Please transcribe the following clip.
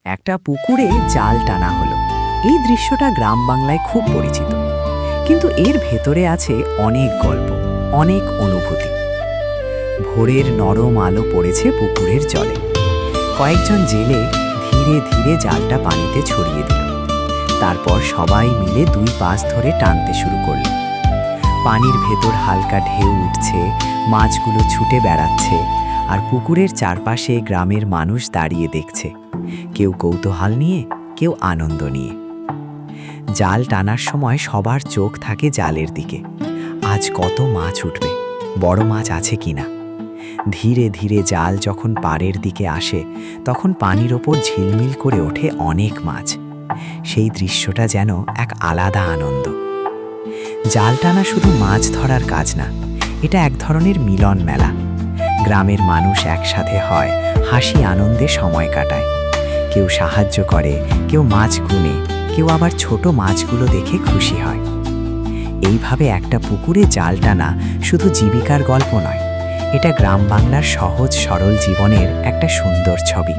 একটা পুকুরে জাল টানা হলো। এই দৃশ্যটা গ্রাম বাংলায় খুব পরিচিত, কিন্তু এর ভেতরে আছে অনেক গল্প, অনেক অনুভূতি। ভোরের নরম আলো পড়েছে পুকুরের জলে। কয়েকজন জেলে ধীরে ধীরে জালটা পানিতে ছড়িয়ে দিল। তারপর সবাই মিলে দুই পাশ ধরে টানতে শুরু করল। পানির ভেতর হালকা ঢেউ উঠছে, মাছগুলো ছুটে বেড়াচ্ছে, আর পুকুরের চারপাশে গ্রামের মানুষ দাঁড়িয়ে দেখছে, কেউ কৌতূহল নিয়ে, কেউ আনন্দ নিয়ে। জাল টানার সময় সবার চোখ থাকে জালের দিকে। আজ কত মাছ উঠবে, বড় মাছ আছে কিনা। ধীরে ধীরে জাল যখন পাড়ের দিকে আসে, তখন পানির ওপর ঝিলমিল করে ওঠে অনেক মাছ। সেই দৃশ্যটা যেন এক আলাদা আনন্দ। জাল টানা শুধু মাছ ধরার কাজ না, এটা এক ধরনের মিলন মেলা। গ্রামের মানুষ একসাথে হয়, হাসি আনন্দে সময় কাটায়। কেউ সাহায্য করে, কেউ মাছ গুনে, কেউ আবার ছোট মাছগুলো দেখে খুশি হয়। এইভাবে একটা পুকুরে জাল টানা শুধু জীবিকার গল্প নয়, এটা গ্রাম বাংলার সহজ সরল জীবনের একটা সুন্দর ছবি।